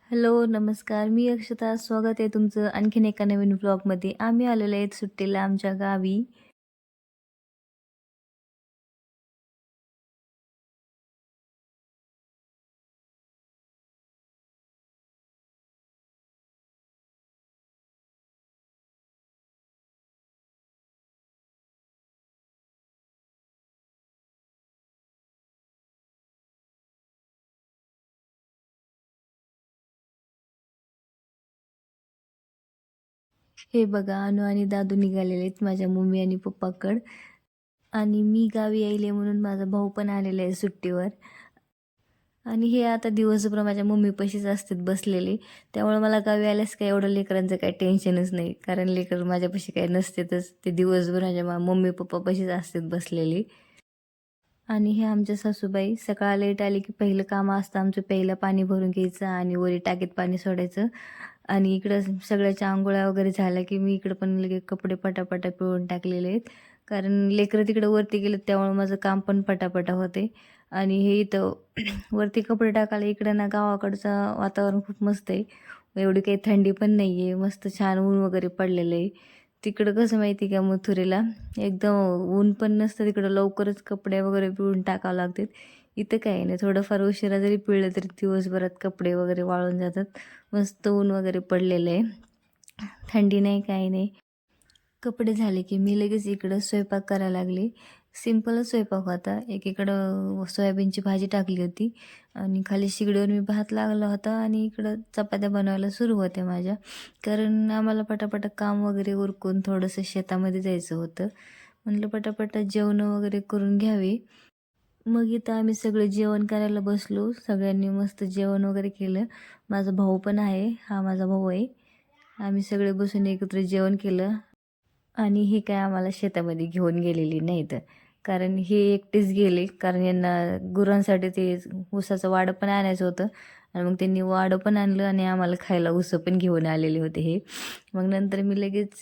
Hello, नमस्कार. मी अक्षता. स्वागत आहे तुमचं आणखीन एका नवीन व्लॉगमध्ये. आम्ही आलेलो आहेत सुट्टीला आमच्या गावी. हे बघा, अनु आणि दादू निघालेले आहेत माझ्या मम्मी आणि पप्पाकडं. आणि मी गावी यायले म्हणून माझा भाऊ पण आलेला आहे सुट्टीवर. आणि हे आता दिवसभर माझ्या मम्मीपाशीच असतात बसलेले. त्यामुळे मला गावी आल्यास काही एवढं लेकरांचं काही टेन्शनच नाही. कारण लेकरं माझ्यापाशी काही नसतातच. ते दिवसभर माझ्या मम्मी पप्पापाशीच असतात बसलेले. आणि हे आमच्या सासूबाई सकाळ लेट आली की पहिलं काम असतं आमचं, पहिलं पाणी भरून घ्यायचं आणि वरी टाकीत पाणी सोडायचं. आणि इकडं सगळ्याच्या अंघोळ्या वगैरे झाल्या की मी इकडं पण लगे कपडे पटापटा पिळून टाकलेले आहेत. कारण लेकरं तिकडं वरती गेलं त्यामुळे माझं काम पण पटापटा होते. आणि हे इथं वरती कपडे टाकायला इकडं ना गावाकडचं वातावरण खूप मस्त आहे. एवढी काही थंडी पण नाही आहे, मस्त छान ऊन वगैरे पडलेलं आहे. तिकडं कसं माहिती का मथुरेला एकदम ऊन पण नसतं, तिकडं लवकरच कपडे वगैरे पिळून टाकावं लागतात. इथं काही नाही, थोडंफार उशिरा जरी पिळलं तरी दिवसभरात कपडे वगैरे वाळून जातात. मस्त ऊन वगैरे पडलेलं आहे, थंडी नाही काही नाही. कपडे झाले की मी लगेच इकडं स्वयंपाक करायला लागले. सिंपलच स्वयंपाक होता. एकीकडं सोयाबीनची भाजी टाकली होती आणि खाली शिगडीवर मी भात लागला होता आणि इकडं चपात्या बनवायला सुरू होत्या माझ्या. कारण आम्हाला पटापटा काम वगैरे उरकून थोडंसं शेतामध्ये जायचं होतं. म्हटलं पटापटा जेवणं वगैरे करून घ्यावी. मग इथं आम्ही सगळे जेवण करायला बसलो. सगळ्यांनी मस्त जेवण वगैरे केलं. माझा भाऊ पण आहे, हा माझा भाऊ आहे. आम्ही सगळे बसून एकत्र जेवण केलं. आणि हे काय आम्हाला शेतामध्ये घेऊन गेलेली नाहीत. कारण हे एकटेच गेले, कारण यांना गुरांसाठी ते ऊसाचं वाडं पण आणायचं होतं. आणि मग त्यांनी वाडं पण आणलं आणि आम्हाला खायला ऊसं पण घेऊन आलेले होते हे. मग नंतर मी लगेच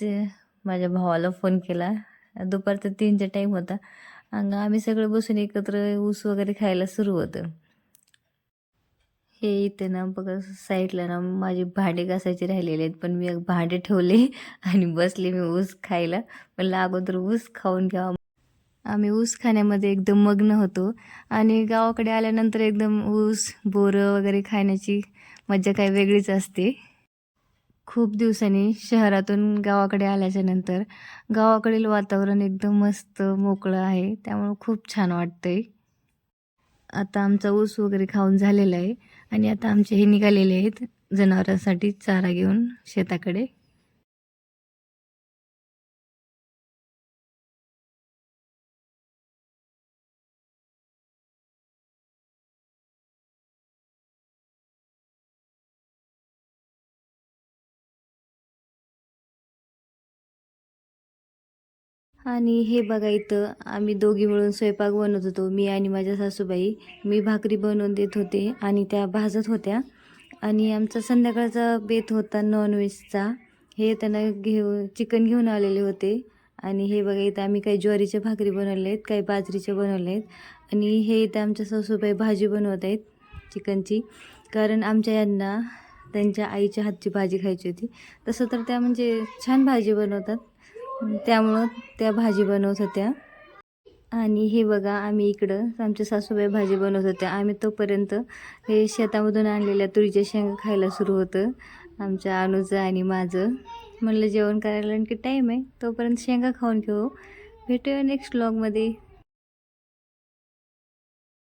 माझ्या भावाला फोन केला. दुपारचा 3चा टाईम होता. आम्ही सगळे बसून एकत्र ऊस वगैरे खायला सुरू होतं. हे इथे ना बघा साईडला ना माझे भांडे घासायचे राहिलेले आहेत, पण मी एक भांडे ठेवले आणि बसले मी ऊस खायला. म्हणलं अगोदर ऊस खाऊन घ्यावा. आम्ही ऊस खाण्यामध्ये एकदम मग्न होतो. आणि गावाकडे आल्यानंतर एकदम ऊस बोरं वगैरे खाण्याची मज्जा काही वेगळीच असते. खूप दिवसांनी शहरातून गावाकडे आल्याच्या नंतर गावाकडील वातावरण एकदम मस्त मोकळं आहे, त्यामुळं खूप छान वाटतंय. आता आमचा ऊस वगैरे खाऊन झालेला आहे आणि आता आमचे हे निघालेले आहेत जनावरांसाठी चारा घेऊन शेताकडे. आणि हे बघा इथं आम्ही दोघी मिळून स्वयंपाक बनवत होतो, मी आणि माझ्या सासूबाई. मी भाकरी बनवून देत होते आणि त्या भाजत होत्या. आणि आमचा संध्याकाळचा बेत होता नॉनव्हेजचा. हे त्यांना चिकन घेऊन आलेले होते. आणि हे बघा इथं आम्ही काही ज्वारीच्या भाकरी बनवल्या आहेत, काही बाजरीच्या बनवल्या आहेत. आणि हे इथं आमच्या सासूबाई भाजी बनवत आहेत चिकनची. कारण आमच्या यांना त्यांच्या आईच्या हातची भाजी खायची होती. तसं तर त्या म्हणजे छान भाजी बनवतात, त्यामुळं त्या भाजी बनवत होत्या. आणि हे बघा आम्ही इकडं आमच्या सासूबाई भाजी बनवत होत्या. आम्ही तोपर्यंत हे शेतामधून आणलेल्या तुरीच्या शेंगा खायला सुरू होतं आमच्या अनुचं आणि माझं. म्हणलं जेवण करायला आणखी टाईम आहे, तोपर्यंत शेंगा खाऊन घेऊ. भेटूया नेक्स्ट व्लॉगमध्ये.